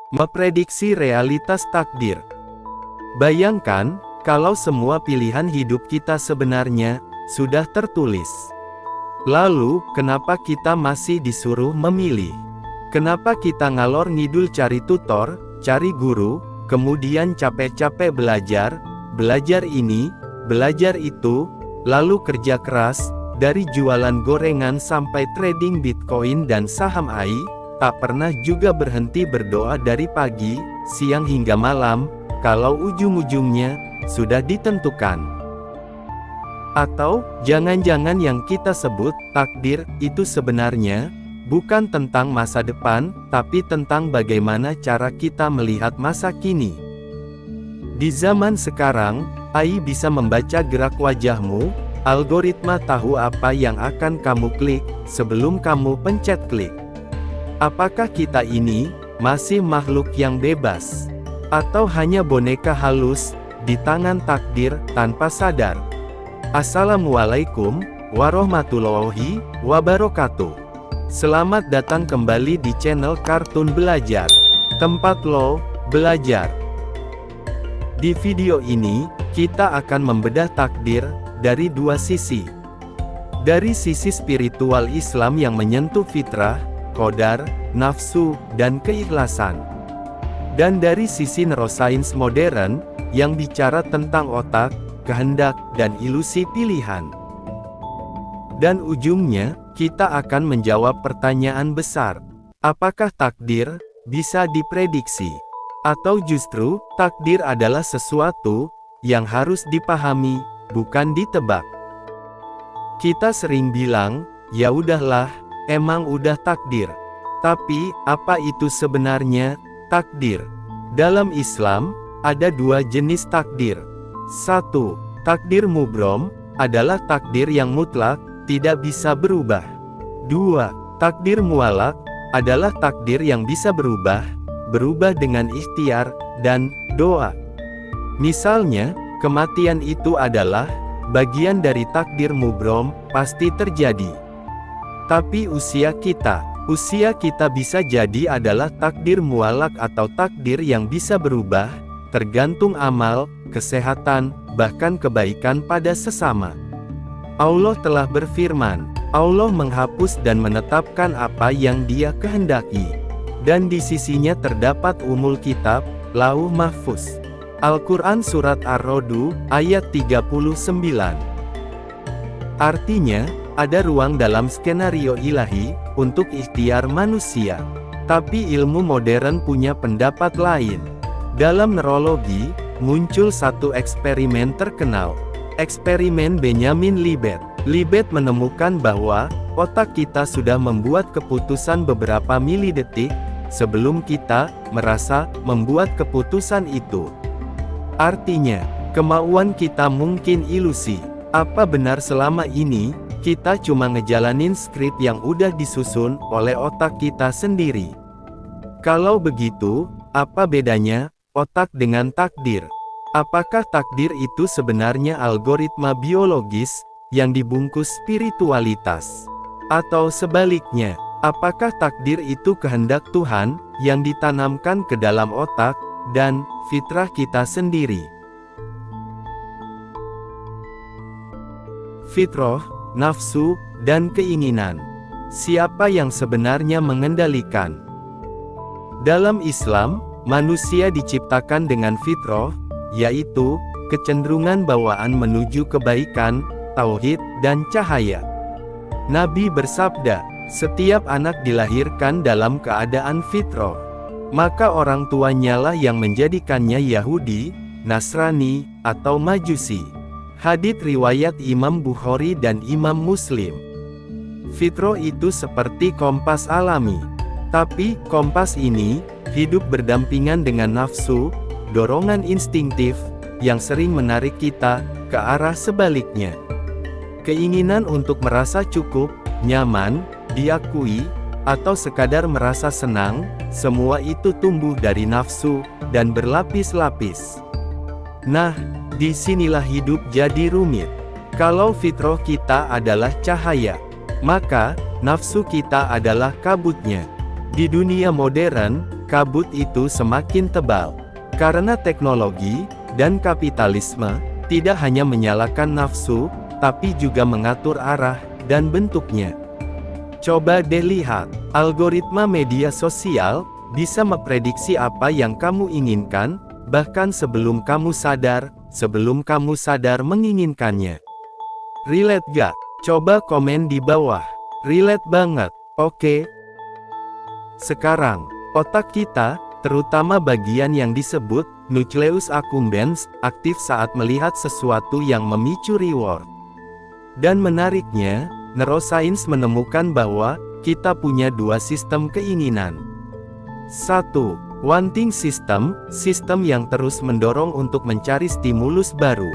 Memprediksi realitas takdir. Bayangkan, kalau semua pilihan hidup kita sebenarnya sudah tertulis. Lalu, kenapa kita masih disuruh memilih? Kenapa kita ngalor ngidul cari tutor, cari guru, kemudian capek-capek belajar, belajar ini, belajar itu, lalu kerja keras, dari jualan gorengan sampai trading Bitcoin dan saham AI, tak pernah juga berhenti berdoa dari pagi, siang hingga malam, kalau ujung-ujungnya sudah ditentukan. Atau, jangan-jangan yang kita sebut takdir itu sebenarnya bukan tentang masa depan, tapi tentang bagaimana cara kita melihat masa kini. Di zaman sekarang, AI bisa membaca gerak wajahmu, algoritma tahu apa yang akan kamu klik sebelum kamu pencet klik. Apakah kita ini masih makhluk yang bebas? Atau hanya boneka halus di tangan takdir tanpa sadar? Assalamualaikum warahmatullahi wabarakatuh. Selamat datang kembali di channel Kartun Belajar, tempat lo belajar. Di video ini, kita akan membedah takdir dari dua sisi. Dari sisi spiritual Islam yang menyentuh fitrah, qadar, nafsu, dan keikhlasan. Dan dari sisi neurosains modern, yang bicara tentang otak, kehendak, dan ilusi pilihan. Dan ujungnya, kita akan menjawab pertanyaan besar. Apakah takdir bisa diprediksi? Atau justru, takdir adalah sesuatu yang harus dipahami, bukan ditebak? Kita sering bilang, ya udahlah, emang udah takdir. Tapi, apa itu sebenarnya takdir? Dalam Islam, ada dua jenis takdir. 1. Takdir mubrom, adalah takdir yang mutlak, tidak bisa berubah. 2. Takdir mualak, adalah takdir yang bisa berubah dengan ikhtiar, dan doa. Misalnya, kematian itu adalah bagian dari takdir mubrom, pasti terjadi. Tapi usia kita bisa jadi adalah takdir mualak atau takdir yang bisa berubah, tergantung amal, kesehatan, bahkan kebaikan pada sesama. Allah telah berfirman, Allah menghapus dan menetapkan apa yang Dia kehendaki. Dan di sisinya terdapat umul kitab, lauh mahfuz. Al-Quran Surat Ar-Ra'd, ayat 39. Artinya, ada ruang dalam skenario ilahi, untuk ikhtiar manusia. Tapi ilmu modern punya pendapat lain. Dalam neurologi, muncul satu eksperimen terkenal. Eksperimen Benjamin Libet. Libet menemukan bahwa, otak kita sudah membuat keputusan beberapa milidetik, sebelum kita merasa membuat keputusan itu. Artinya, kemauan kita mungkin ilusi. Apa benar selama ini, kita cuma ngejalanin skrip yang udah disusun oleh otak kita sendiri? Kalau begitu, apa bedanya otak dengan takdir? Apakah takdir itu sebenarnya algoritma biologis yang dibungkus spiritualitas? Atau sebaliknya, apakah takdir itu kehendak Tuhan yang ditanamkan ke dalam otak dan fitrah kita sendiri? Fitrah, nafsu, dan keinginan. Siapa yang sebenarnya mengendalikan? Dalam Islam, manusia diciptakan dengan fitrah, yaitu kecenderungan bawaan menuju kebaikan, tauhid, dan cahaya. Nabi bersabda, setiap anak dilahirkan dalam keadaan fitrah. Maka orang tuanya lah yang menjadikannya Yahudi, Nasrani, atau Majusi. Hadits riwayat Imam Bukhari dan Imam Muslim. Fitrah itu seperti kompas alami. Tapi, kompas ini hidup berdampingan dengan nafsu, dorongan instinktif, yang sering menarik kita ke arah sebaliknya. Keinginan untuk merasa cukup, nyaman, diakui, atau sekadar merasa senang, semua itu tumbuh dari nafsu, dan berlapis-lapis. Nah, disinilah hidup jadi rumit. Kalau fitrah kita adalah cahaya, maka, nafsu kita adalah kabutnya. Di dunia modern, kabut itu semakin tebal. Karena teknologi dan kapitalisme tidak hanya menyalakan nafsu, tapi juga mengatur arah dan bentuknya. Coba deh lihat, algoritma media sosial bisa memprediksi apa yang kamu inginkan, bahkan sebelum kamu sadar menginginkannya. Relate gak? Coba komen di bawah. Relate banget, oke? Sekarang, otak kita, terutama bagian yang disebut nucleus accumbens, aktif saat melihat sesuatu yang memicu reward. Dan menariknya, neuroscience menemukan bahwa kita punya dua sistem keinginan. 1. Wanting system, sistem yang terus mendorong untuk mencari stimulus baru.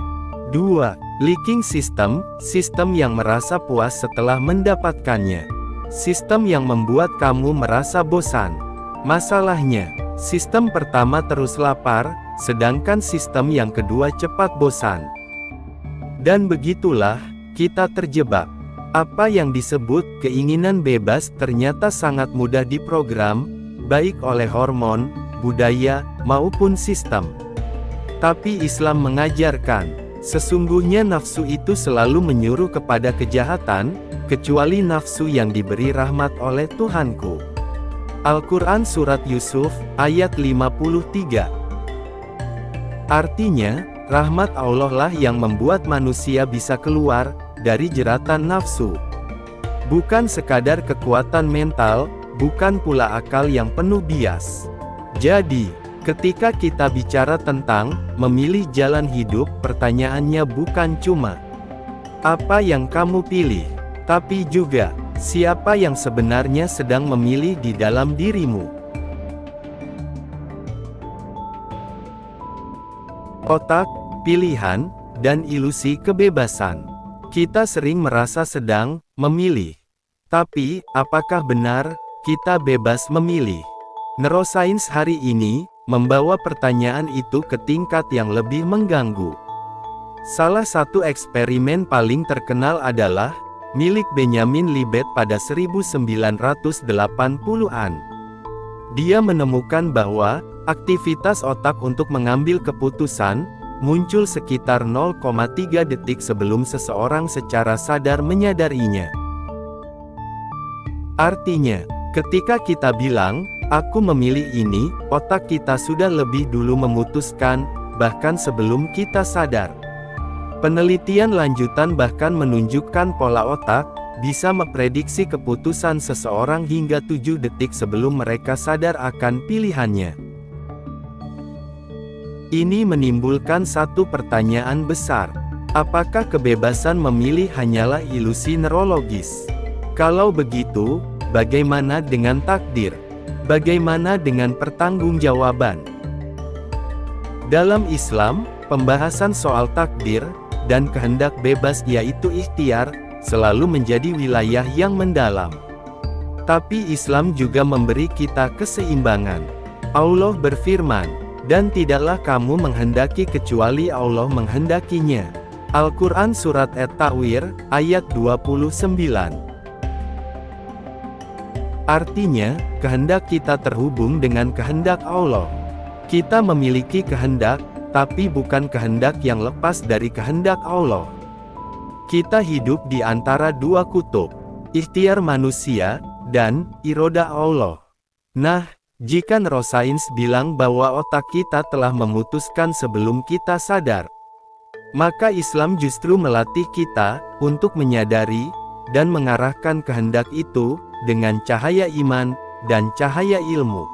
2. Liking system, sistem yang merasa puas setelah mendapatkannya. Sistem yang membuat kamu merasa bosan. Masalahnya, sistem pertama terus lapar, sedangkan sistem yang kedua cepat bosan. Dan begitulah, kita terjebak. Apa yang disebut keinginan bebas ternyata sangat mudah diprogram, baik oleh hormon, budaya, maupun sistem. Tapi Islam mengajarkan, sesungguhnya nafsu itu selalu menyuruh kepada kejahatan, kecuali nafsu yang diberi rahmat oleh Tuhanku. Al-Quran Surat Yusuf, ayat 53. Artinya, rahmat Allah lah yang membuat manusia bisa keluar dari jeratan nafsu. Bukan sekadar kekuatan mental, bukan pula akal yang penuh bias. Jadi, ketika kita bicara tentang memilih jalan hidup, pertanyaannya bukan cuma apa yang kamu pilih, tapi juga siapa yang sebenarnya sedang memilih di dalam dirimu. Otak, pilihan, dan ilusi kebebasan. Kita sering merasa sedang memilih. Tapi, apakah benar kita bebas memilih? Neuroscience hari ini membawa pertanyaan itu ke tingkat yang lebih mengganggu. Salah satu eksperimen paling terkenal adalah milik Benjamin Libet pada 1980-an. Dia menemukan bahwa aktivitas otak untuk mengambil keputusan muncul sekitar 0,3 detik sebelum seseorang secara sadar menyadarinya. Artinya, ketika kita bilang, "Aku memilih ini," otak kita sudah lebih dulu memutuskan, bahkan sebelum kita sadar. Penelitian lanjutan bahkan menunjukkan pola otak bisa memprediksi keputusan seseorang hingga 7 detik sebelum mereka sadar akan pilihannya. Ini menimbulkan satu pertanyaan besar. Apakah kebebasan memilih hanyalah ilusi neurologis? Kalau begitu, bagaimana dengan takdir? Bagaimana dengan pertanggungjawaban? Dalam Islam, pembahasan soal takdir dan kehendak bebas yaitu ikhtiar, selalu menjadi wilayah yang mendalam. Tapi Islam juga memberi kita keseimbangan. Allah berfirman, "Dan tidaklah kamu menghendaki kecuali Allah menghendakinya." Al-Quran Surat At-Ta'wir, ayat 29. Artinya, kehendak kita terhubung dengan kehendak Allah. Kita memiliki kehendak, tapi bukan kehendak yang lepas dari kehendak Allah. Kita hidup di antara dua kutub, ikhtiar manusia, dan iroda Allah. Nah, jika neuroscience bilang bahwa otak kita telah memutuskan sebelum kita sadar, maka Islam justru melatih kita untuk menyadari dan mengarahkan kehendak itu dengan cahaya iman dan cahaya ilmu.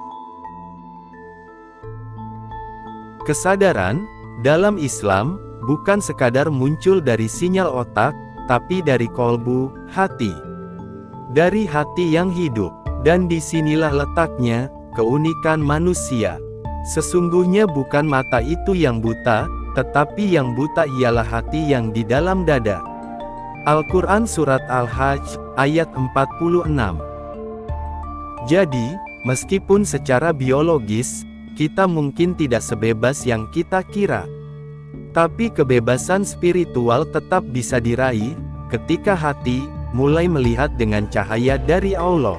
Kesadaran dalam Islam bukan sekadar muncul dari sinyal otak, tapi dari kolbu, hati. Dari hati yang hidup, dan disinilah letaknya keunikan manusia. Sesungguhnya bukan mata itu yang buta, tetapi yang buta ialah hati yang di dalam dada. Al-Quran Surat Al-Hajj, ayat 46. Jadi, meskipun secara biologis, kita mungkin tidak sebebas yang kita kira. Tapi kebebasan spiritual tetap bisa diraih, ketika hati mulai melihat dengan cahaya dari Allah.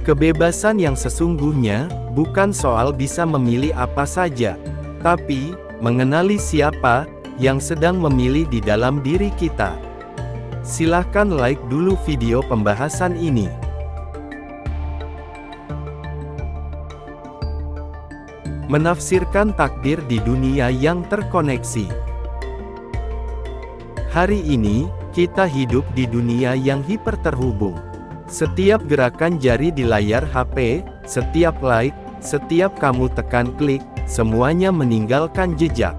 Kebebasan yang sesungguhnya bukan soal bisa memilih apa saja, tapi mengenali siapa yang sedang memilih di dalam diri kita. Silahkan like dulu video pembahasan ini. Menafsirkan takdir di dunia yang terkoneksi. Hari ini, kita hidup di dunia yang hiperterhubung. Setiap gerakan jari di layar HP, setiap like, setiap kamu tekan klik, semuanya meninggalkan jejak.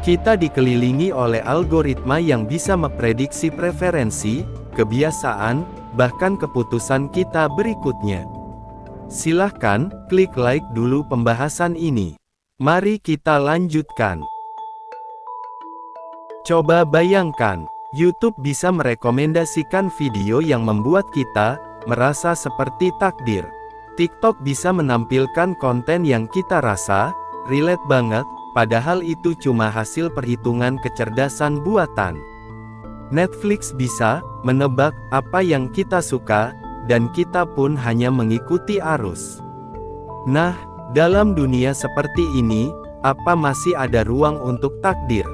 Kita dikelilingi oleh algoritma yang bisa memprediksi preferensi, kebiasaan, bahkan keputusan kita berikutnya. Silahkan, klik like dulu pembahasan ini. Mari kita lanjutkan. Coba bayangkan, YouTube bisa merekomendasikan video yang membuat kita merasa seperti takdir. TikTok bisa menampilkan konten yang kita rasa relate banget, padahal itu cuma hasil perhitungan kecerdasan buatan. Netflix bisa menebak apa yang kita suka, dan kita pun hanya mengikuti arus. Nah, dalam dunia seperti ini, apa masih ada ruang untuk takdir?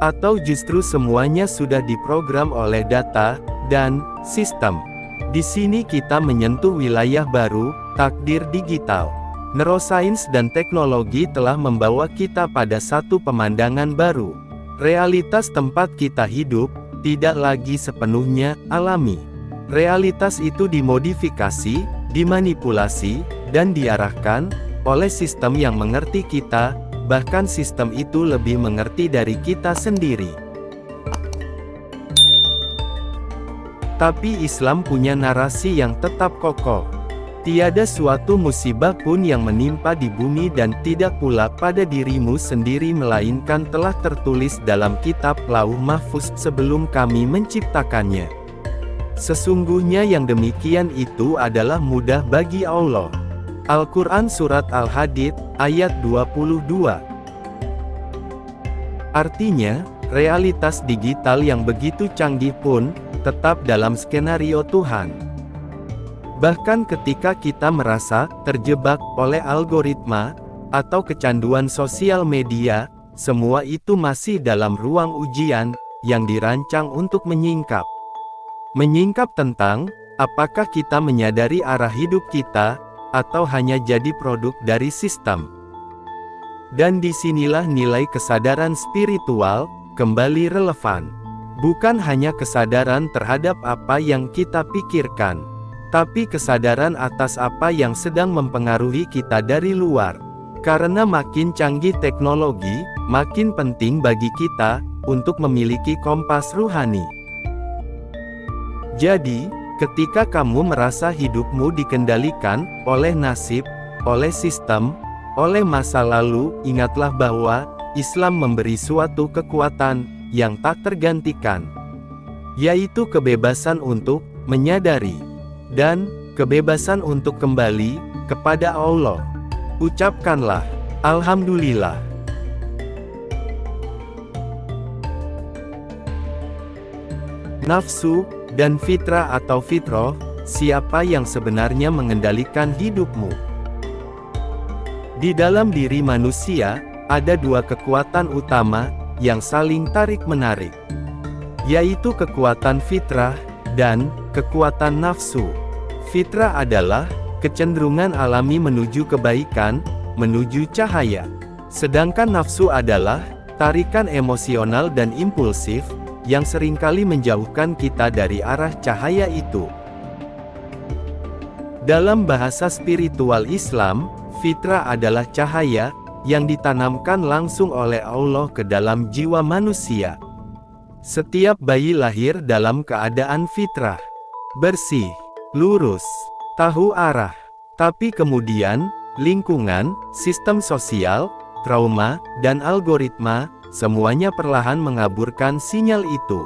Atau justru semuanya sudah diprogram oleh data dan sistem? Di sini kita menyentuh wilayah baru, takdir digital. Neurosains dan teknologi telah membawa kita pada satu pemandangan baru. Realitas tempat kita hidup tidak lagi sepenuhnya alami. Realitas itu dimodifikasi, dimanipulasi, dan diarahkan oleh sistem yang mengerti kita, bahkan sistem itu lebih mengerti dari kita sendiri. Tapi Islam punya narasi yang tetap kokoh. Tiada suatu musibah pun yang menimpa di bumi dan tidak pula pada dirimu sendiri melainkan telah tertulis dalam kitab Lauh Mahfuz sebelum kami menciptakannya. Sesungguhnya yang demikian itu adalah mudah bagi Allah. Al-Quran Surat Al-Hadid, ayat 22. Artinya, realitas digital yang begitu canggih pun tetap dalam skenario Tuhan. Bahkan ketika kita merasa terjebak oleh algoritma atau kecanduan sosial media, semua itu masih dalam ruang ujian yang dirancang untuk menyingkap. Menyingkap tentang apakah kita menyadari arah hidup kita atau hanya jadi produk dari sistem. Dan disinilah nilai kesadaran spiritual kembali relevan. Bukan hanya kesadaran terhadap apa yang kita pikirkan, tapi kesadaran atas apa yang sedang mempengaruhi kita dari luar. Karena makin canggih teknologi, makin penting bagi kita untuk memiliki kompas ruhani. Jadi, ketika kamu merasa hidupmu dikendalikan oleh nasib, oleh sistem, oleh masa lalu, ingatlah bahwa Islam memberi suatu kekuatan yang tak tergantikan, yaitu kebebasan untuk menyadari dan kebebasan untuk kembali kepada Allah. Ucapkanlah, Alhamdulillah. Nafsu dan fitrah atau fitrah, siapa yang sebenarnya mengendalikan hidupmu? Di dalam diri manusia, ada dua kekuatan utama yang saling tarik-menarik, yaitu kekuatan fitrah dan kekuatan nafsu. Fitrah adalah kecenderungan alami menuju kebaikan, menuju cahaya. Sedangkan nafsu adalah tarikan emosional dan impulsif yang seringkali menjauhkan kita dari arah cahaya itu. Dalam bahasa spiritual Islam, fitrah adalah cahaya yang ditanamkan langsung oleh Allah ke dalam jiwa manusia. Setiap bayi lahir dalam keadaan fitrah, bersih, lurus, tahu arah. Tapi kemudian, lingkungan, sistem sosial, trauma, dan algoritma, semuanya perlahan mengaburkan sinyal itu.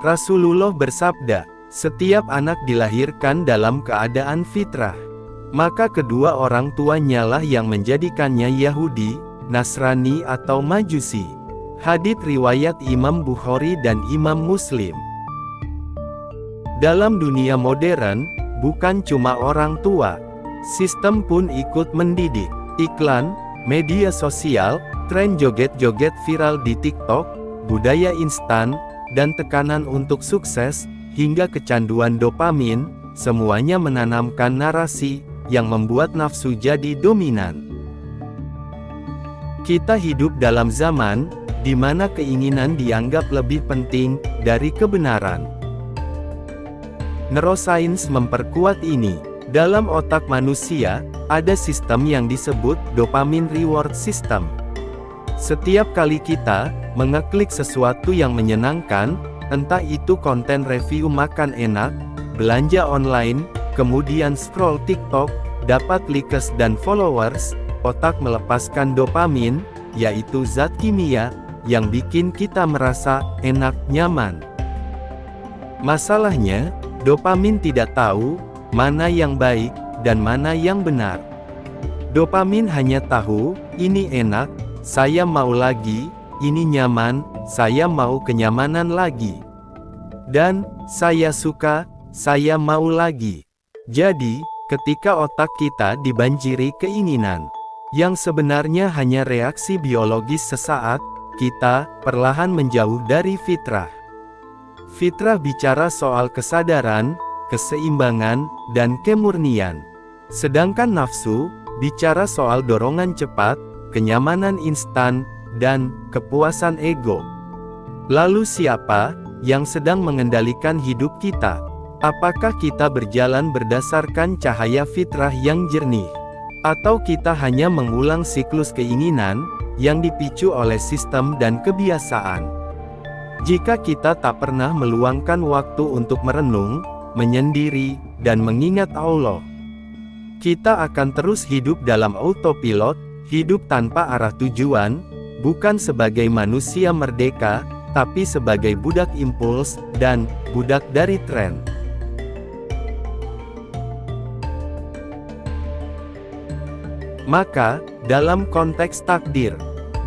Rasulullah bersabda, setiap anak dilahirkan dalam keadaan fitrah. Maka kedua orang tuanya lah yang menjadikannya Yahudi, Nasrani atau Majusi. Hadits riwayat Imam Bukhari dan Imam Muslim. Dalam dunia modern, bukan cuma orang tua. Sistem pun ikut mendidik. Iklan, media sosial, tren joget-joget viral di TikTok, budaya instan, dan tekanan untuk sukses, hingga kecanduan dopamin, semuanya menanamkan narasi yang membuat nafsu jadi dominan. Kita hidup dalam zaman di mana keinginan dianggap lebih penting dari kebenaran. Neuroscience memperkuat ini. Dalam otak manusia, ada sistem yang disebut dopamine reward system. Setiap kali kita mengeklik sesuatu yang menyenangkan, entah itu konten review makan enak, belanja online, kemudian scroll TikTok, dapat likes dan followers, otak melepaskan dopamin, yaitu zat kimia yang bikin kita merasa enak, nyaman. Masalahnya, dopamin tidak tahu mana yang baik dan mana yang benar. Dopamin hanya tahu, ini enak, saya mau lagi, ini nyaman, saya mau kenyamanan lagi. Dan, saya suka, saya mau lagi. Jadi, ketika otak kita dibanjiri keinginan yang sebenarnya hanya reaksi biologis sesaat, kita perlahan menjauh dari fitrah. Fitrah bicara soal kesadaran, keseimbangan, dan kemurnian. Sedangkan nafsu bicara soal dorongan cepat, kenyamanan instan, dan kepuasan ego. Lalu siapa yang sedang mengendalikan hidup kita? Apakah kita berjalan berdasarkan cahaya fitrah yang jernih? Atau kita hanya mengulang siklus keinginan yang dipicu oleh sistem dan kebiasaan? Jika kita tak pernah meluangkan waktu untuk merenung, menyendiri, dan mengingat Allah, kita akan terus hidup dalam autopilot, hidup tanpa arah tujuan, bukan sebagai manusia merdeka, tapi sebagai budak impuls dan budak dari tren. Maka, dalam konteks takdir,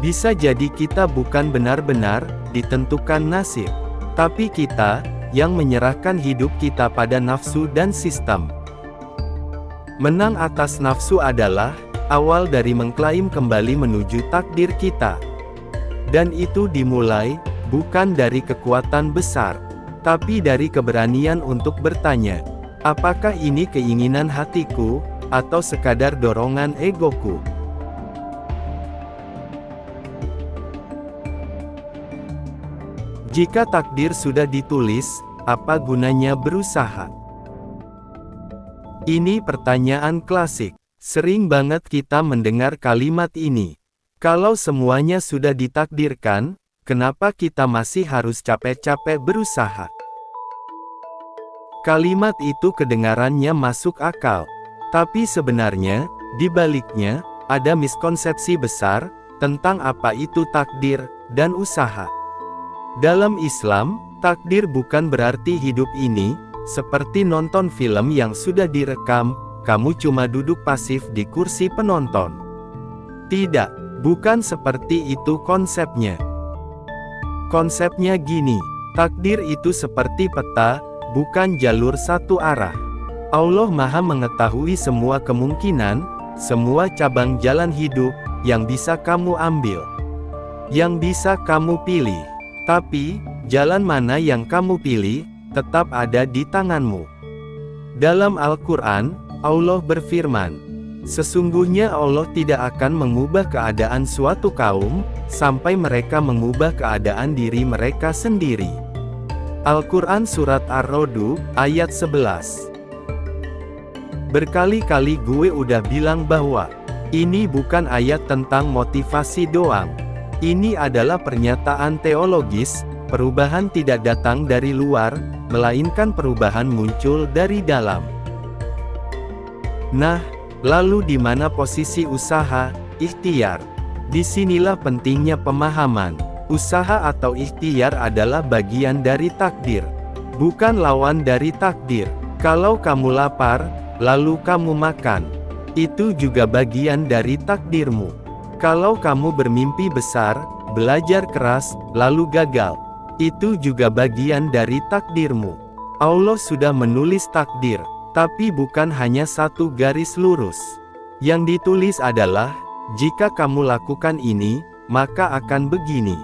bisa jadi kita bukan benar-benar ditentukan nasib, tapi kita yang menyerahkan hidup kita pada nafsu dan sistem. Menang atas nafsu adalah awal dari mengklaim kembali menuju takdir kita. Dan itu dimulai bukan dari kekuatan besar, tapi dari keberanian untuk bertanya, apakah ini keinginan hatiku atau sekadar dorongan egoku? Jika takdir sudah ditulis, apa gunanya berusaha? Ini pertanyaan klasik. Sering banget kita mendengar kalimat ini. Kalau semuanya sudah ditakdirkan, kenapa kita masih harus capek-capek berusaha? Kalimat itu kedengarannya masuk akal. Tapi sebenarnya, di baliknya, ada miskonsepsi besar tentang apa itu takdir dan usaha. Dalam Islam, takdir bukan berarti hidup ini seperti nonton film yang sudah direkam, kamu cuma duduk pasif di kursi penonton. Tidak, bukan seperti itu konsepnya. Konsepnya gini, takdir itu seperti peta, bukan jalur satu arah. Allah Maha mengetahui semua kemungkinan, semua cabang jalan hidup yang bisa kamu ambil, yang bisa kamu pilih. Tapi, jalan mana yang kamu pilih, tetap ada di tanganmu. Dalam Al-Quran, Allah berfirman, sesungguhnya Allah tidak akan mengubah keadaan suatu kaum, sampai mereka mengubah keadaan diri mereka sendiri. Al-Quran Surat Ar-Ra'd, ayat 11. Berkali-kali gue udah bilang bahwa, ini bukan ayat tentang motivasi doang. Ini adalah pernyataan teologis, perubahan tidak datang dari luar, melainkan perubahan muncul dari dalam. Nah, lalu di mana posisi usaha, ikhtiar? Disinilah pentingnya pemahaman. Usaha atau ikhtiar adalah bagian dari takdir, bukan lawan dari takdir. Kalau kamu lapar, lalu kamu makan, itu juga bagian dari takdirmu. Kalau kamu bermimpi besar, belajar keras, lalu gagal, itu juga bagian dari takdirmu. Allah sudah menulis takdir. Tapi bukan hanya satu garis lurus. Yang ditulis adalah, jika kamu lakukan ini, maka akan begini.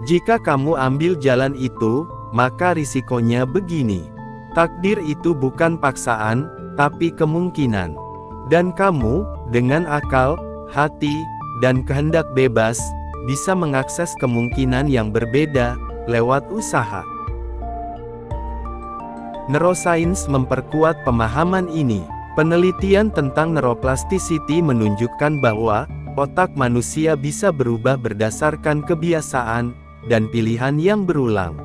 Jika kamu ambil jalan itu, maka risikonya begini. Takdir itu bukan paksaan, tapi kemungkinan. Dan kamu, dengan akal, hati, dan kehendak bebas, bisa mengakses kemungkinan yang berbeda, lewat usaha. Neurosains memperkuat pemahaman ini. Penelitian tentang neuroplasticity menunjukkan bahwa, otak manusia bisa berubah berdasarkan kebiasaan, dan pilihan yang berulang.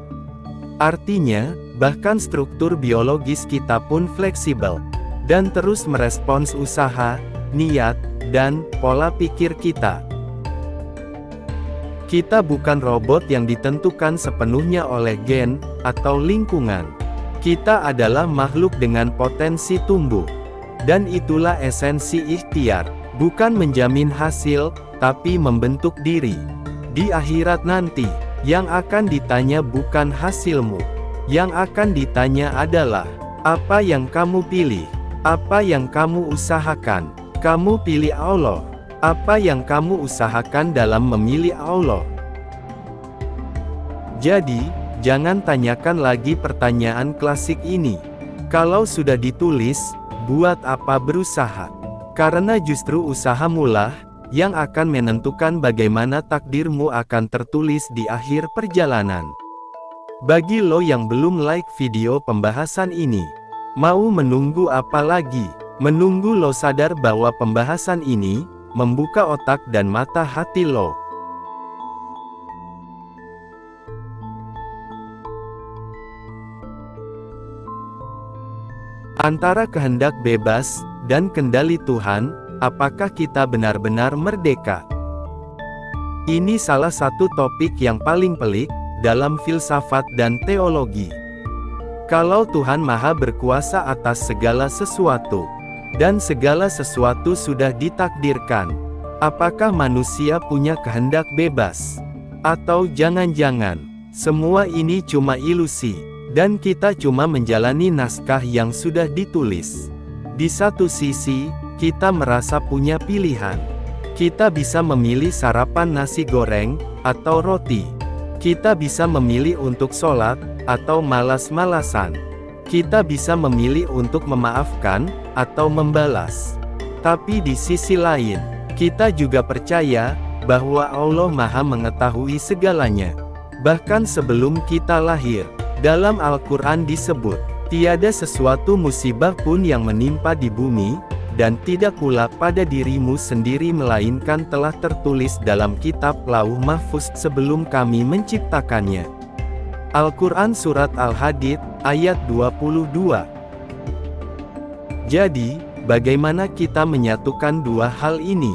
Artinya, bahkan struktur biologis kita pun fleksibel, dan terus merespons usaha, niat, dan pola pikir kita. Kita bukan robot yang ditentukan sepenuhnya oleh gen, atau lingkungan. Kita adalah makhluk dengan potensi tumbuh. Dan itulah esensi ikhtiar, bukan menjamin hasil, tapi membentuk diri. Di akhirat nanti, yang akan ditanya bukan hasilmu. Yang akan ditanya adalah, apa yang kamu pilih? Apa yang kamu usahakan? Kamu pilih Allah. Apa yang kamu usahakan dalam memilih Allah? Jadi, jangan tanyakan lagi pertanyaan klasik ini. Kalau sudah ditulis, buat apa berusaha? Karena justru usahamulah yang akan menentukan bagaimana takdirmu akan tertulis di akhir perjalanan. Bagi lo yang belum like video pembahasan ini, mau menunggu apa lagi? Menunggu lo sadar bahwa pembahasan ini membuka otak dan mata hati lo. Antara kehendak bebas dan kendali Tuhan, apakah kita benar-benar merdeka? Ini salah satu topik yang paling pelik dalam filsafat dan teologi. Kalau Tuhan Maha berkuasa atas segala sesuatu, dan segala sesuatu sudah ditakdirkan, apakah manusia punya kehendak bebas? Atau jangan-jangan, semua ini cuma ilusi, dan kita cuma menjalani naskah yang sudah ditulis? Di satu sisi, kita merasa punya pilihan. Kita bisa memilih sarapan nasi goreng, atau roti. Kita bisa memilih untuk sholat, atau malas-malasan. Kita bisa memilih untuk memaafkan, atau membalas. Tapi di sisi lain, kita juga percaya bahwa Allah Maha mengetahui segalanya. Bahkan sebelum kita lahir, dalam Al-Quran disebut, tiada sesuatu musibah pun yang menimpa di bumi, dan tidak pula pada dirimu sendiri melainkan telah tertulis dalam kitab Lauh Mahfuz sebelum kami menciptakannya. Al-Quran Surat Al-Hadid, ayat 22. Jadi, bagaimana kita menyatukan dua hal ini?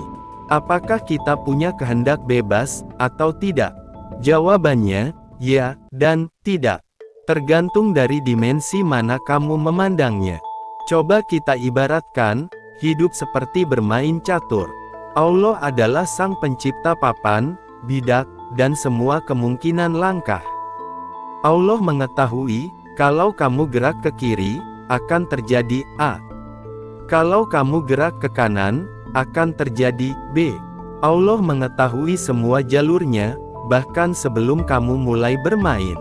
Apakah kita punya kehendak bebas, atau tidak? Jawabannya, ya, dan tidak. Tergantung dari dimensi mana kamu memandangnya. Coba kita ibaratkan, hidup seperti bermain catur. Allah adalah sang pencipta papan, bidak, dan semua kemungkinan langkah. Allah mengetahui, kalau kamu gerak ke kiri, akan terjadi A. Kalau kamu gerak ke kanan, akan terjadi B. Allah mengetahui semua jalurnya, bahkan sebelum kamu mulai bermain.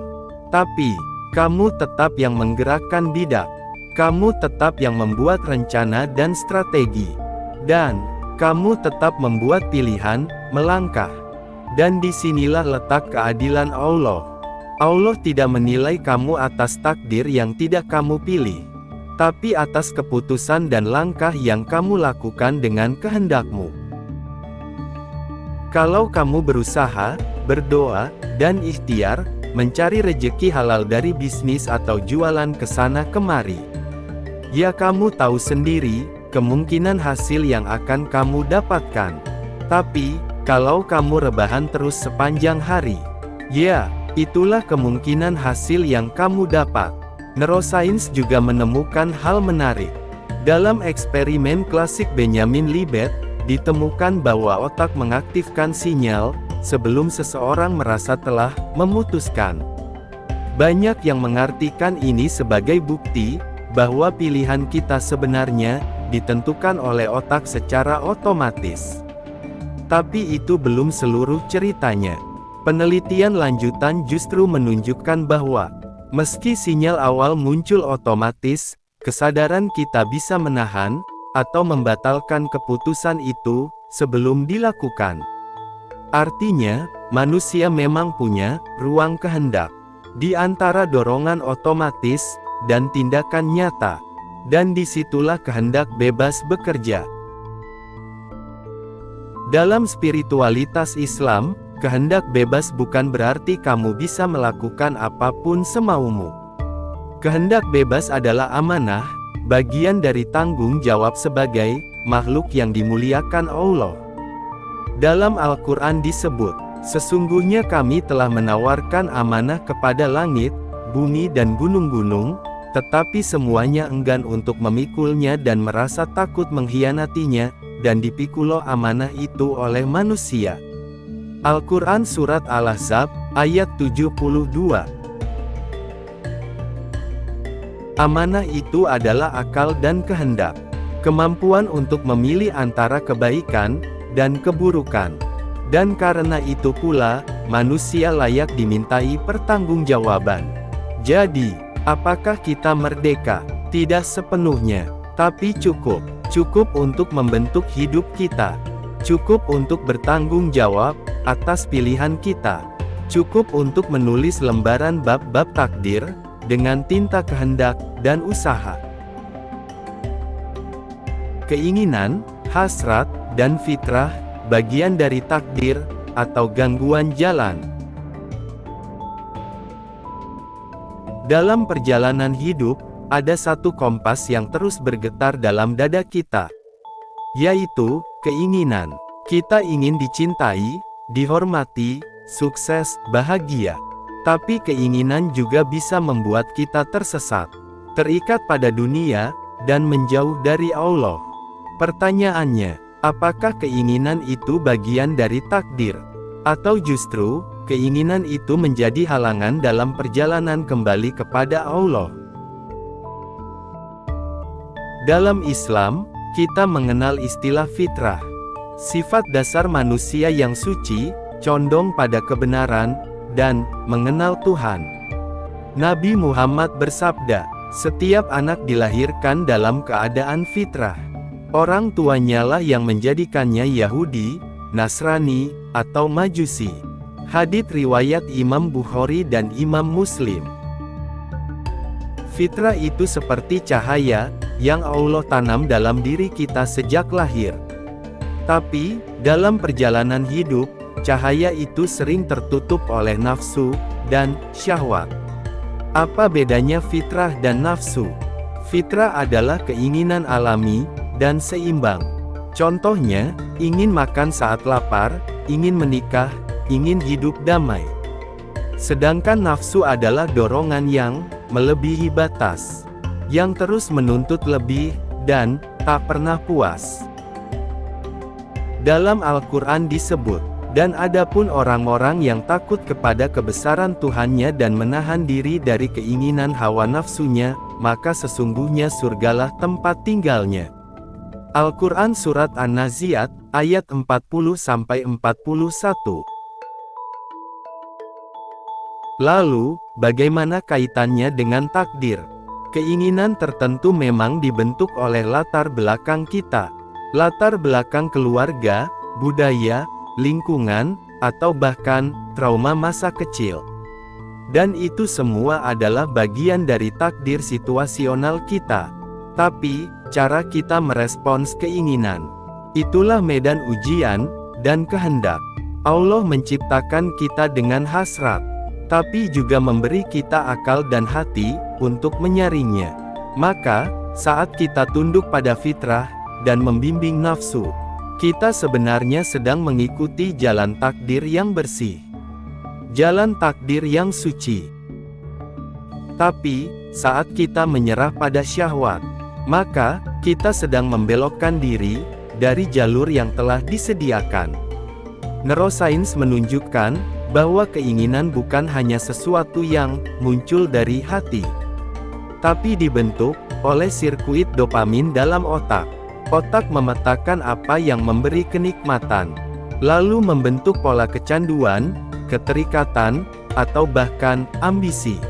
Tapi, kamu tetap yang menggerakkan bidak. Kamu tetap yang membuat rencana dan strategi. Dan, kamu tetap membuat pilihan, melangkah. Dan disinilah letak keadilan Allah. Allah tidak menilai kamu atas takdir yang tidak kamu pilih, tapi atas keputusan dan langkah yang kamu lakukan dengan kehendakmu. Kalau kamu berusaha, berdoa, dan ikhtiar, mencari rejeki halal dari bisnis atau jualan kesana kemari, ya kamu tahu sendiri, kemungkinan hasil yang akan kamu dapatkan. Tapi, kalau kamu rebahan terus sepanjang hari, ya, itulah kemungkinan hasil yang kamu dapat. Neurosains juga menemukan hal menarik. Dalam eksperimen klasik Benjamin Libet, ditemukan bahwa otak mengaktifkan sinyal, sebelum seseorang merasa telah memutuskan. Banyak yang mengartikan ini sebagai bukti bahwa pilihan kita sebenarnya ditentukan oleh otak secara otomatis. Tapi itu belum seluruh ceritanya. Penelitian lanjutan justru menunjukkan bahwa, meski sinyal awal muncul otomatis, kesadaran kita bisa menahan, atau membatalkan keputusan itu, sebelum dilakukan. Artinya, manusia memang punya ruang kehendak di antara dorongan otomatis dan tindakan nyata, dan disitulah kehendak bebas bekerja. Dalam spiritualitas Islam, kehendak bebas bukan berarti kamu bisa melakukan apapun semaumu. Kehendak bebas adalah amanah, bagian dari tanggung jawab sebagai makhluk yang dimuliakan Allah. Dalam Al-Quran disebut, sesungguhnya kami telah menawarkan amanah kepada langit, bumi dan gunung-gunung, tetapi semuanya enggan untuk memikulnya dan merasa takut mengkhianatinya, dan dipikulah amanah itu oleh manusia. Al-Quran Surat Al-Ahzab, ayat 72. Amanah itu adalah akal dan kehendak, kemampuan untuk memilih antara kebaikan dan keburukan. Dan karena itu pula, manusia layak dimintai pertanggungjawaban. Jadi, apakah kita merdeka? Tidak sepenuhnya, tapi cukup untuk membentuk hidup kita. Cukup untuk bertanggung jawab atas pilihan kita. Cukup untuk menulis lembaran bab-bab takdir dengan tinta kehendak dan usaha. Keinginan, hasrat, dan fitrah bagian dari takdir atau gangguan jalan. Dalam perjalanan hidup, ada satu kompas yang terus bergetar dalam dada kita, yaitu keinginan. Kita ingin dicintai, dihormati, sukses, bahagia. Tapi keinginan juga bisa membuat kita tersesat, terikat pada dunia, dan menjauh dari Allah. Pertanyaannya, apakah keinginan itu bagian dari takdir? Atau justru, keinginan itu menjadi halangan dalam perjalanan kembali kepada Allah? Dalam Islam, kita mengenal istilah fitrah, sifat dasar manusia yang suci, condong pada kebenaran, dan mengenal Tuhan. Nabi Muhammad bersabda, setiap anak dilahirkan dalam keadaan fitrah. Orang tuanya lah yang menjadikannya Yahudi, Nasrani, atau Majusi. Hadits riwayat Imam Bukhari dan Imam Muslim. Fitrah itu seperti cahaya yang Allah tanam dalam diri kita sejak lahir. Tapi, dalam perjalanan hidup, cahaya itu sering tertutup oleh nafsu dan syahwat. Apa bedanya fitrah dan nafsu? Fitrah adalah keinginan alami dan seimbang. Contohnya, ingin makan saat lapar, ingin menikah, ingin hidup damai. Sedangkan nafsu adalah dorongan yang melebihi batas, yang terus menuntut lebih, dan tak pernah puas. Dalam Al-Quran disebut, dan adapun orang-orang yang takut kepada kebesaran Tuhannya dan menahan diri dari keinginan hawa nafsunya, maka sesungguhnya surgalah tempat tinggalnya. Al-Quran Surat An-Nazi'at, ayat 40-41. Lalu, bagaimana kaitannya dengan takdir? Keinginan tertentu memang dibentuk oleh latar belakang kita. Latar belakang keluarga, budaya, lingkungan, atau bahkan trauma masa kecil. Dan itu semua adalah bagian dari takdir situasional kita. Tapi, cara kita merespons keinginan, itulah medan ujian dan kehendak. Allah menciptakan kita dengan hasrat, tapi juga memberi kita akal dan hati untuk menyaringnya. Maka, saat kita tunduk pada fitrah dan membimbing nafsu, kita sebenarnya sedang mengikuti jalan takdir yang bersih, jalan takdir yang suci. Tapi, saat kita menyerah pada syahwat, maka kita sedang membelokkan diri dari jalur yang telah disediakan. Neuroscience menunjukkan bahwa keinginan bukan hanya sesuatu yang muncul dari hati, tapi dibentuk oleh sirkuit dopamin dalam otak. Otak memetakan apa yang memberi kenikmatan, lalu membentuk pola kecanduan, keterikatan, atau bahkan ambisi.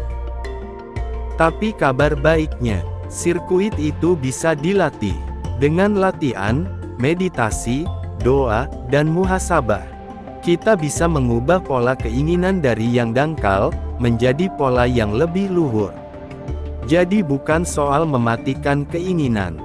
Tapi kabar baiknya, sirkuit itu bisa dilatih. Dengan latihan, meditasi, doa, dan muhasabah, kita bisa mengubah pola keinginan dari yang dangkal, menjadi pola yang lebih luhur. Jadi bukan soal mematikan keinginan,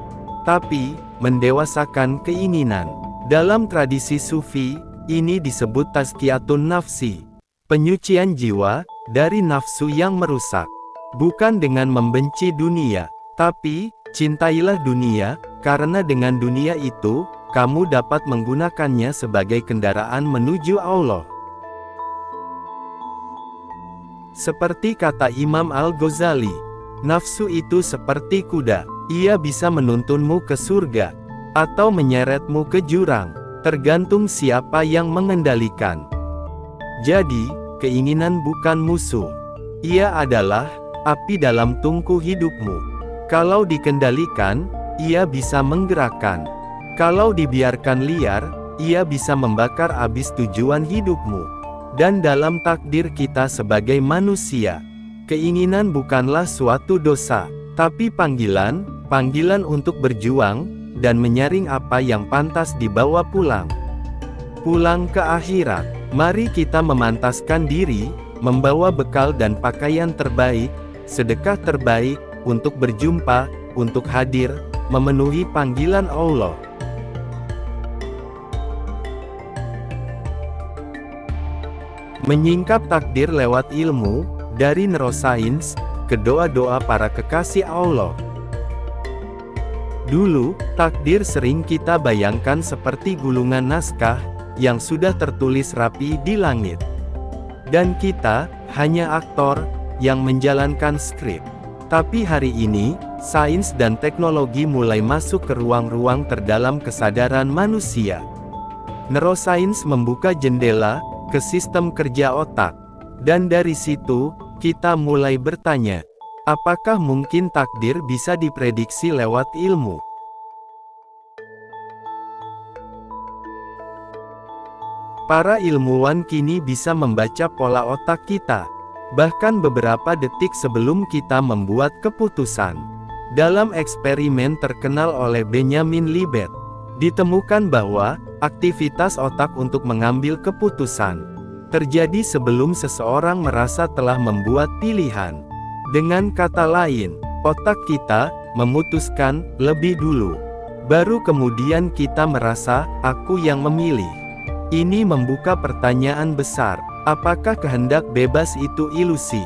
tapi mendewasakan keinginan. Dalam tradisi Sufi, ini disebut tazkiyatun nafsi, penyucian jiwa dari nafsu yang merusak. Bukan dengan membenci dunia, tapi cintailah dunia, karena dengan dunia itu, kamu dapat menggunakannya sebagai kendaraan menuju Allah. Seperti kata Imam Al-Ghazali, nafsu itu seperti kuda, ia bisa menuntunmu ke surga, atau menyeretmu ke jurang, tergantung siapa yang mengendalikan. Jadi, keinginan bukan musuh, ia adalah api dalam tungku hidupmu. Kalau dikendalikan, ia bisa menggerakkan. Kalau dibiarkan liar, ia bisa membakar habis tujuan hidupmu. Dan dalam takdir kita sebagai manusia, keinginan bukanlah suatu dosa, tapi panggilan untuk berjuang, dan menyaring apa yang pantas dibawa pulang. Pulang ke akhirat. Mari kita memantaskan diri, membawa bekal dan pakaian terbaik, sedekah terbaik, untuk berjumpa, untuk hadir, memenuhi panggilan Allah. Menyingkap takdir lewat ilmu, dari neurosains, ke doa-doa para kekasih Allah. Dulu, takdir sering kita bayangkan seperti gulungan naskah, yang sudah tertulis rapi di langit. Dan kita, hanya aktor, yang menjalankan skrip. Tapi hari ini, sains dan teknologi mulai masuk ke ruang-ruang terdalam kesadaran manusia. Neurosains membuka jendela ke sistem kerja otak. Dan dari situ, kita mulai bertanya, apakah mungkin takdir bisa diprediksi lewat ilmu? Para ilmuwan kini bisa membaca pola otak kita, bahkan beberapa detik sebelum kita membuat keputusan. Dalam eksperimen terkenal oleh Benjamin Libet, ditemukan bahwa aktivitas otak untuk mengambil keputusan terjadi sebelum seseorang merasa telah membuat pilihan. Dengan kata lain, otak kita memutuskan lebih dulu, baru kemudian kita merasa aku yang memilih. Ini membuka pertanyaan besar. Apakah kehendak bebas itu ilusi?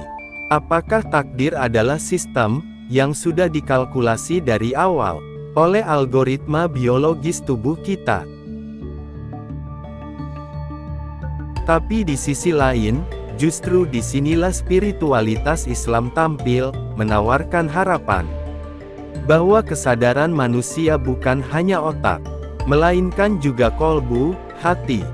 Apakah takdir adalah sistem yang sudah dikalkulasi dari awal oleh algoritma biologis tubuh kita? Tapi di sisi lain, justru disinilah spiritualitas Islam tampil, menawarkan harapan bahwa kesadaran manusia bukan hanya otak, melainkan juga kolbu, hati.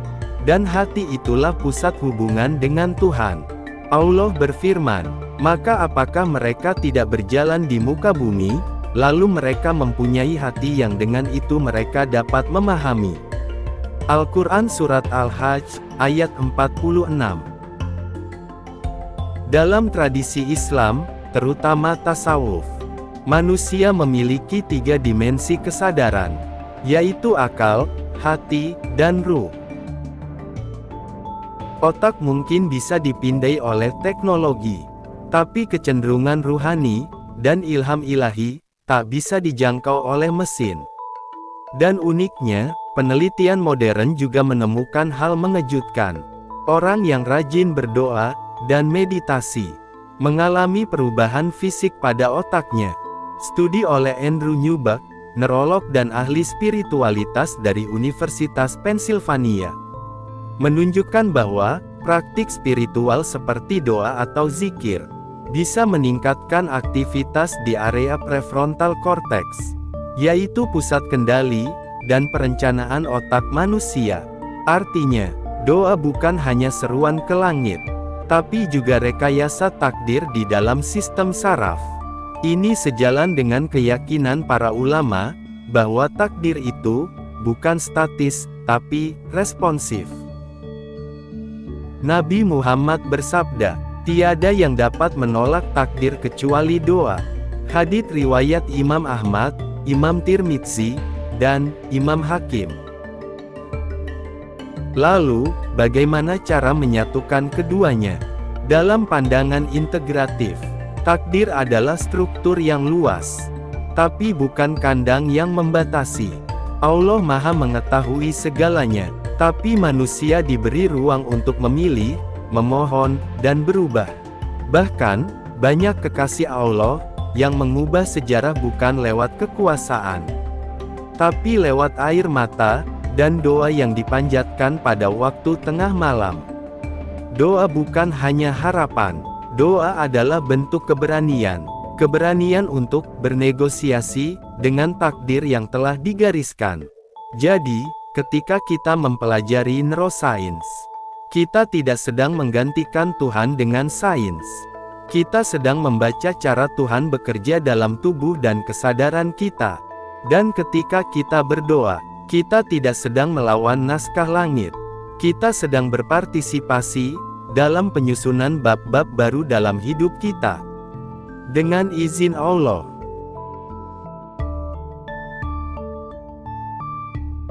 Dan hati itulah pusat hubungan dengan Tuhan. Allah berfirman, maka apakah mereka tidak berjalan di muka bumi, lalu mereka mempunyai hati yang dengan itu mereka dapat memahami. Al-Quran Surat Al-Hajj, ayat 46. Dalam tradisi Islam, terutama tasawuf, manusia memiliki 3 dimensi kesadaran, yaitu akal, hati, dan ruh. Otak mungkin bisa dipindai oleh teknologi, tapi kecenderungan ruhani, dan ilham ilahi, tak bisa dijangkau oleh mesin. Dan uniknya, penelitian modern juga menemukan hal mengejutkan. Orang yang rajin berdoa, dan meditasi, mengalami perubahan fisik pada otaknya. Studi oleh Andrew Newbuck, neurolog dan ahli spiritualitas dari Universitas Pennsylvania, menunjukkan bahwa praktik spiritual seperti doa atau zikir bisa meningkatkan aktivitas di area prefrontal cortex, yaitu pusat kendali dan perencanaan otak manusia. Artinya, doa bukan hanya seruan ke langit, tapi juga rekayasa takdir di dalam sistem saraf. Ini sejalan dengan keyakinan para ulama, bahwa takdir itu bukan statis, tapi responsif. Nabi Muhammad bersabda, "Tiada yang dapat menolak takdir kecuali doa." Hadits riwayat Imam Ahmad, Imam Tirmidzi, dan Imam Hakim. Lalu, bagaimana cara menyatukan keduanya? Dalam pandangan integratif, takdir adalah struktur yang luas, tapi bukan kandang yang membatasi. Allah Maha mengetahui segalanya, tapi manusia diberi ruang untuk memilih, memohon, dan berubah. Bahkan, banyak kekasih Allah yang mengubah sejarah bukan lewat kekuasaan, tapi lewat air mata dan doa yang dipanjatkan pada waktu tengah malam. Doa bukan hanya harapan, doa adalah bentuk keberanian. Keberanian untuk bernegosiasi dengan takdir yang telah digariskan. Jadi, ketika kita mempelajari neuroscience, kita tidak sedang menggantikan Tuhan dengan sains. Kita sedang membaca cara Tuhan bekerja dalam tubuh dan kesadaran kita. Dan ketika kita berdoa, kita tidak sedang melawan naskah langit. Kita sedang berpartisipasi dalam penyusunan bab-bab baru dalam hidup kita. Dengan izin Allah.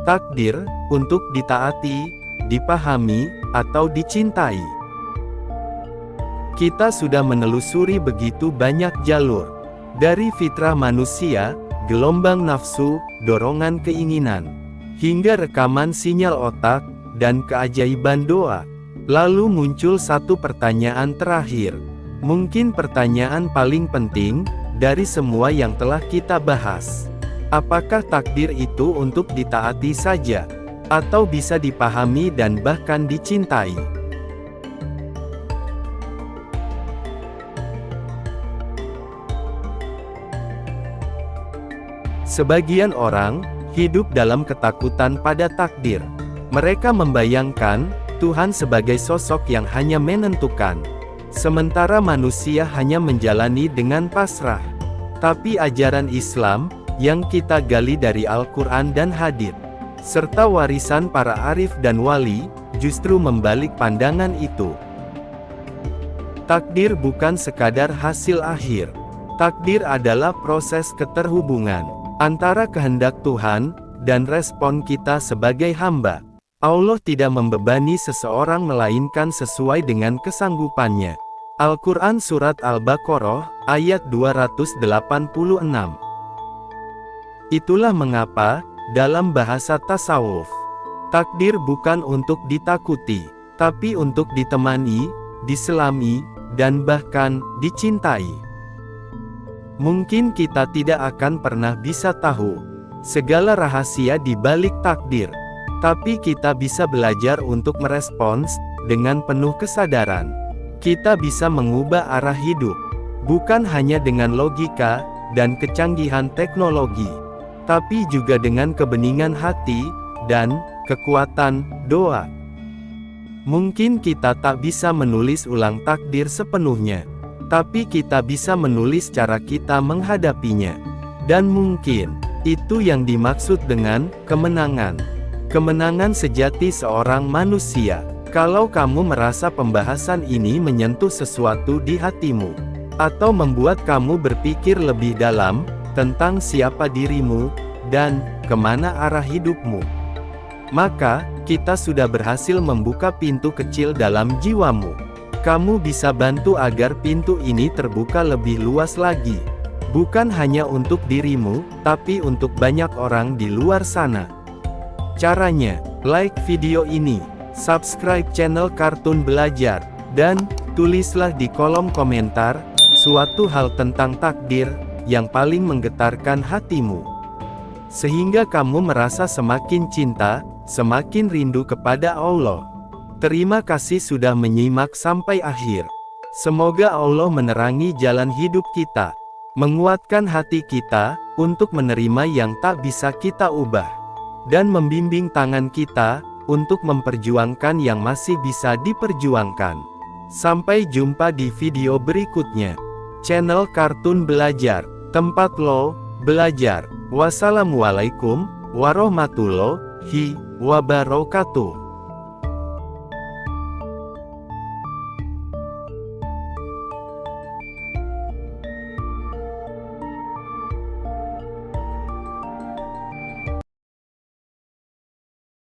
Takdir, untuk ditaati, dipahami, atau dicintai. Kita sudah menelusuri begitu banyak jalur. Dari fitrah manusia, gelombang nafsu, dorongan keinginan, hingga rekaman sinyal otak, dan keajaiban doa. Lalu muncul satu pertanyaan terakhir. Mungkin pertanyaan paling penting, dari semua yang telah kita bahas. Apakah takdir itu untuk ditaati saja? Atau bisa dipahami dan bahkan dicintai? Sebagian orang hidup dalam ketakutan pada takdir. Mereka membayangkan Tuhan sebagai sosok yang hanya menentukan, sementara manusia hanya menjalani dengan pasrah. Tapi ajaran Islam yang kita gali dari Al-Quran dan hadits, serta warisan para arif dan wali, justru membalik pandangan itu. Takdir bukan sekadar hasil akhir. Takdir adalah proses keterhubungan antara kehendak Tuhan dan respon kita sebagai hamba. Allah tidak membebani seseorang melainkan sesuai dengan kesanggupannya. Al-Quran Surat Al-Baqarah, ayat 286. Itulah mengapa, dalam bahasa tasawuf, takdir bukan untuk ditakuti, tapi untuk ditemani, diselami, dan bahkan dicintai. Mungkin kita tidak akan pernah bisa tahu segala rahasia di balik takdir, tapi kita bisa belajar untuk merespons dengan penuh kesadaran. Kita bisa mengubah arah hidup, bukan hanya dengan logika dan kecanggihan teknologi, tapi juga dengan kebeningan hati dan kekuatan doa. Mungkin kita tak bisa menulis ulang takdir sepenuhnya, tapi kita bisa menulis cara kita menghadapinya. Dan mungkin, itu yang dimaksud dengan kemenangan. Kemenangan sejati seorang manusia. Kalau kamu merasa pembahasan ini menyentuh sesuatu di hatimu, atau membuat kamu berpikir lebih dalam, tentang siapa dirimu, dan kemana arah hidupmu, maka, kita sudah berhasil membuka pintu kecil dalam jiwamu. Kamu bisa bantu agar pintu ini terbuka lebih luas lagi. Bukan hanya untuk dirimu, tapi untuk banyak orang di luar sana. Caranya, like video ini, subscribe channel Kartun Belajar, dan tulislah di kolom komentar suatu hal tentang takdir yang paling menggetarkan hatimu. Sehingga kamu merasa semakin cinta, semakin rindu kepada Allah. Terima kasih sudah menyimak sampai akhir. Semoga Allah menerangi jalan hidup kita, menguatkan hati kita untuk menerima yang tak bisa kita ubah, dan membimbing tangan kita untuk memperjuangkan yang masih bisa diperjuangkan. Sampai jumpa di video berikutnya. channel Kartun Belajar, tempat lo belajar. Wassalamualaikum warahmatullahi wabarakatuh.